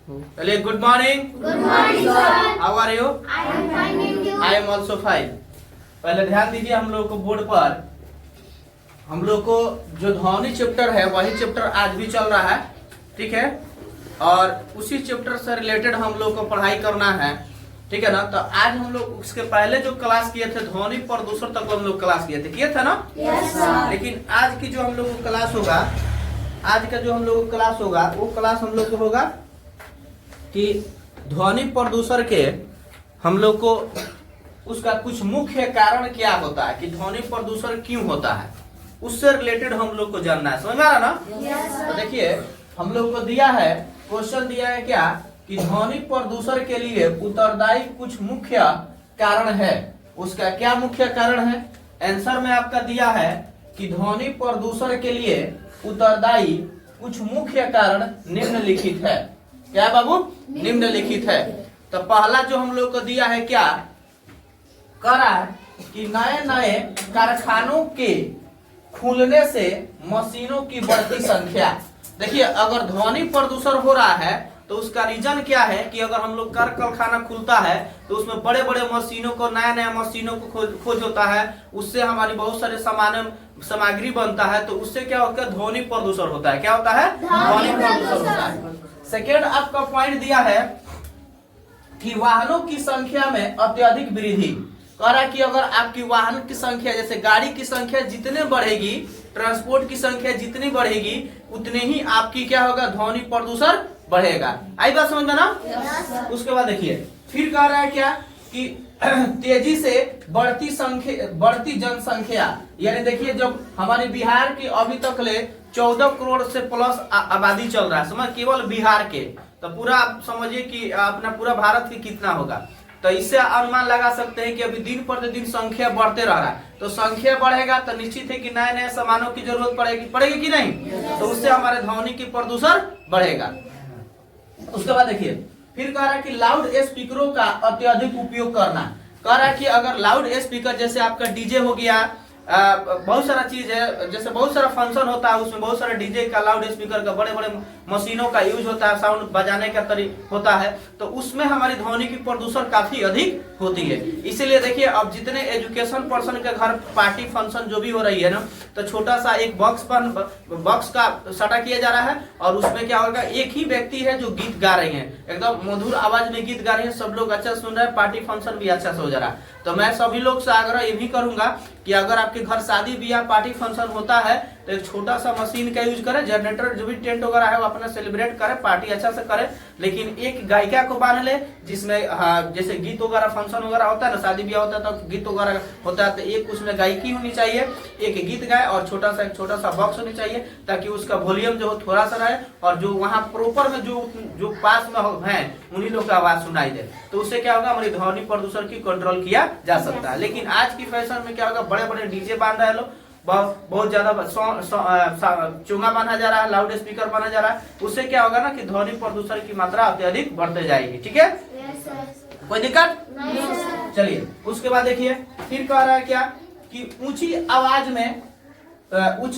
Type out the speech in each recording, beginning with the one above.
चलिए, good morning. Good morning sir. How are you? I am fine and you? I am also fine. पहले ध्यान दीजिए, हम लोग को बोर्ड पर हम लोग को जो ध्वनि चैप्टर है वही चैप्टर आज भी चल रहा है, ठीक है, और उसी चैप्टर से रिलेटेड हम लोग को पढ़ाई करना है, ठीक है ना। तो आज हम लोग उसके पहले जो क्लास किए थे ध्वनि प्रदूषण तक हम लोग क्लास किए थे ना। Yes sir. लेकिन आज की जो हम लोग को क्लास होगा, आज का जो हम लोग को क्लास होगा वो क्लास हम लोग को होगा कि ध्वनि प्रदूषण के हम लोग को उसका कुछ मुख्य कारण क्या होता है, कि ध्वनि प्रदूषण क्यों होता है, उससे रिलेटेड हम लोग को जानना है। समझ में आ रहा ना? यस तो सर। देखिए, हम लोग को दिया है, क्वेश्चन दिया है क्या, कि ध्वनि प्रदूषण के लिए उत्तरदायी कुछ मुख्य कारण है। उसका क्या मुख्य कारण है? आंसर में आपका दिया है कि ध्वनि प्रदूषण के लिए उत्तरदायी कुछ मुख्य कारण निम्नलिखित है। क्या बाबू? निम्नलिखित है। तो पहला जो हम लोग को दिया है क्या, कह रहा है कि नए नए कारखानों के खुलने से मशीनों की बढ़ती संख्या। देखिए, अगर ध्वनि प्रदूषण हो रहा है तो उसका रीजन क्या है कि अगर हम लोग कारखाना खुलता है तो उसमें बड़े बड़े मशीनों को, नया नया मशीनों को खोज होता है, उससे हमारी बहुत सारे सामग्री बनता है, तो उससे क्या होता है, ध्वनि प्रदूषण होता है। क्या होता है? ध्वनि प्रदूषण होता है। सेकेंड आपका पॉइंट दिया है कि वाहनों की संख्या में अत्यधिक वृद्धि। कह रहा है कि अगर आपकी वाहन की संख्या, जैसे गाड़ी की संख्या जितने बढ़ेगी, ट्रांसपोर्ट की संख्या जितनी बढ़ेगी, उतने ही आपकी क्या होगा, ध्वनि प्रदूषण बढ़ेगा। आई बात समझ में ना? यस। उसके बाद देखिए, फिर कह रहा है क्या कि तेजी से बढ़ती जनसंख्या, यानी देखिए, जब हमारे बिहार की अभी तक ले 14 करोड़ से प्लस आबादी चल रहा है, समझ, केवल बिहार के, तो पूरा आप समझिए कि अपना पूरा भारत की कितना होगा। तो इससे अनुमान लगा सकते हैं कि अभी दिन प्रतिदिन संख्या बढ़ते रह रहा है, तो संख्या बढ़ेगा तो निश्चित है कि नए नए सामानों की जरूरत पड़ेगी कि नहीं, तो उससे हमारे ध्वनि की प्रदूषण बढ़ेगा। उसके बाद देखिए, फिर कह रहा है कि लाउड स्पीकरों का अत्यधिक उपयोग करना। कह रहा है कि अगर लाउड स्पीकर, जैसे आपका डीजे हो गया, बहुत सारा चीज है, जैसे बहुत सारा फंक्शन होता है, उसमें बहुत सारा डीजे का, लाउड स्पीकर का, बड़े बड़े मशीनों का यूज होता है, साउंड बजाने का तरीका होता है, तो उसमें हमारी ध्वनि की प्रदूषण काफी अधिक होती है। इसीलिए देखिए, अब जितने एजुकेशन पर्सन के घर पार्टी फंक्शन जो भी हो रही है ना, तो छोटा सा एक बॉक्स का सटा किया जा रहा है, और उसमें क्या होगा, एक ही व्यक्ति है जो गीत गा रहे हैं, एकदम मधुर आवाज में गीत गा रहे हैं, सब लोग अच्छा सुन रहे हैं, पार्टी फंक्शन भी अच्छा से हो जा रहा है। तो मैं सभी लोग से आग्रह ये भी करूंगा कि अगर आपके घर शादी ब्याह पार्टी फंक्शन होता है तो एक छोटा सा मशीन का यूज करें, जनरेटर जो भी टेंट वगैरह है वो अपना सेलिब्रेट करें, पार्टी अच्छा से करें, लेकिन एक गायिका को बांध ले, जिसमें जैसे गीत वगैरह फंक्शन वगैरह होता है ना, शादी ब्याह होता है तो गीत वगैरह होता है, तो एक उसमें गायकी होनी चाहिए, एक गीत गाए, और एक छोटा सा बॉक्स होनी चाहिए, ताकि उसका वॉल्यूम जो हो थोड़ा सा रहे, और जो वहाँ प्रॉपर में जो पास में है उन्हीं लोग का आवाज सुनाई दे, तो उससे क्या होगा, हमारी ध्वनि प्रदूषण की कंट्रोल किया जा सकता है। लेकिन आज की फैशन में क्या होगा, बड़े बड़े डीजे बांध रहे हैं लोग, बहुत ज्यादा चोंगा बांधा जा रहा है, लाउड स्पीकर बांधा जा रहा है, उससे क्या होगा ना कि ध्वनि प्रदूषण की मात्रा अत्यधिक बढ़ते जाएगी। ठीक है, कोई दिक्कत नहीं? चलिए, उसके बाद देखिए, फिर कह रहा है क्या कि ऊंची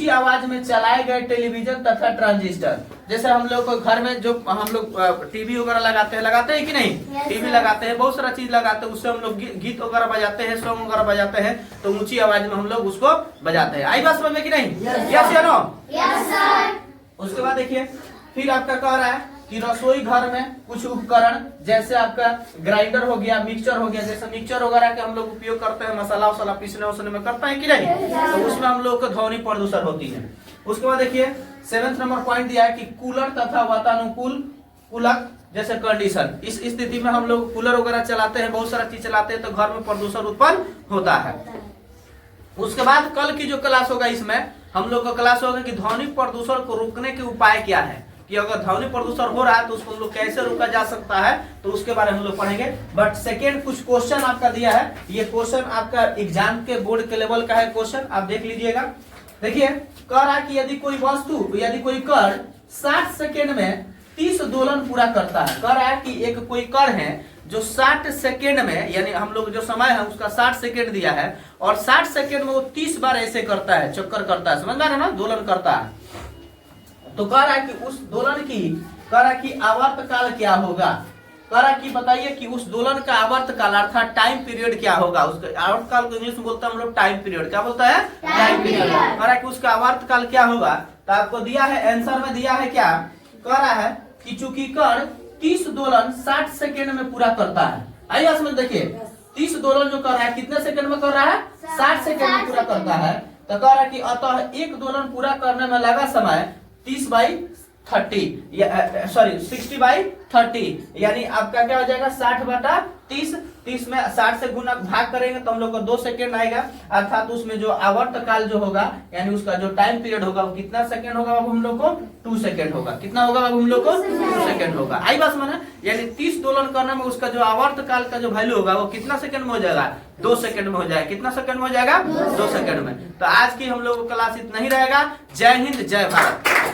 आवाज में चलाए गए टेलीविजन तथा ट्रांजिस्टर, जैसे हम लोग को घर में जो हम लोग टीवी वगैरह लगाते हैं कि नहीं, टीवी लगाते हैं, बहुत सारा चीज लगाते हैं, उससे हम लोग गीत वगैरह बजाते हैं, सॉन्ग वगैरह बजाते हैं, तो ऊंची आवाज में हम लोग उसको बजाते हैं। आई बात समझ में कि नहीं? यस या नो? Yes sir. उसके बाद देखिए, फिर आपका कह रहा है कि रसोई घर में कुछ उपकरण, जैसे आपका ग्राइंडर हो गया, मिक्सचर हो गया, जैसे मिक्सचर वगैरह के हम लोग उपयोग करते हैं, मसाला वसाला पीसने उसने में करते हैं कि नहीं, तो उसमें हम लोग को ध्वनि प्रदूषण होती है। उसके बाद देखिए, 7th नंबर पॉइंट दिया है कि कूलर तथा वातानुकूलक जैसे कंडीशन, इस स्थिति में हम लोग कूलर वगैरह चलाते हैं, बहुत सारा चीज चलाते हैं, तो घर में प्रदूषण उत्पन्न होता है। उसके बाद कल की जो क्लास होगा, इसमें हम लोग का क्लास होगा कि ध्वनि प्रदूषण को रोकने के उपाय क्या है, कि अगर ध्वनि प्रदूषण हो रहा है तो उसको हम लोग कैसे रोका जा सकता है, तो उसके बारे में हम लोग पढ़ेंगे। बट सेकेंड कुछ क्वेश्चन आपका दिया है, ये क्वेश्चन आपका एग्जाम के बोर्ड के लेवल का है क्वेश्चन, आप देख लीजिएगा। देखिए, कह रहा है कि यदि कोई कण 60 सेकेंड में 30 दोलन पूरा करता है। कह रहा है कि एक कोई कण है जो 60 सेकेंड में, यानी हम लोग जो समय है उसका 60 सेकेंड दिया है, और 60 सेकेंड में वो 30 बार ऐसे करता है, चक्कर करता है, समझ में आ रहा है ना, दोलन करता है। तो कह रहा है कि उस दोलन की कह रहा कि आवर्त काल क्या होगा, कह रहा कि बताइए कि उस दोलन का आवर्त काल अर्थात टाइम पीरियड क्या होगा। उसका आवर्त काल को इंग्लिश में बोलते हैं हम लोग टाइम पीरियड। क्या बोलता है? Time period. कह रहा है कि उसका आवर्त काल क्या होगा। तो आपको दिया है आंसर में दिया है क्या, कह रहा है कि चूंकि कण 30 दोलन 60 सेकेंड में पूरा करता है। आइए इसमें देखिए 30 दोलन जो कर रहा है कितने सेकंड में कर रहा है, 60 सेकंड में पूरा करता है। तो कह रहा है कि अतः एक दोलन पूरा करने में लगा समय 60/30 यानी आपका क्या हो जाएगा 60/30। 30 में 60 से गुना भाग करेंगे तो हम लोग को 2 सेकंड आएगा, अर्थात उसमें जो आवर्त काल जो होगा यानी उसका जो टाइम पीरियड होगा वो कितना सेकंड होगा, अब हम लोग को 2 सेकंड होगा। कितना होगा अब हम लोग को 2 सेकंड होगा। आई बात माने यानी 30 दोलन करने में उसका जो आवर्त काल का जो वैल्यू होगा वो कितना सेकंड में हो जाएगा, 2 सेकंड में हो जाएगा। कितना सेकंड में हो जाएगा, 2 सेकंड में। तो आज की हम लोग क्लास इतना ही रहेगा। जय हिंद, जय भारत।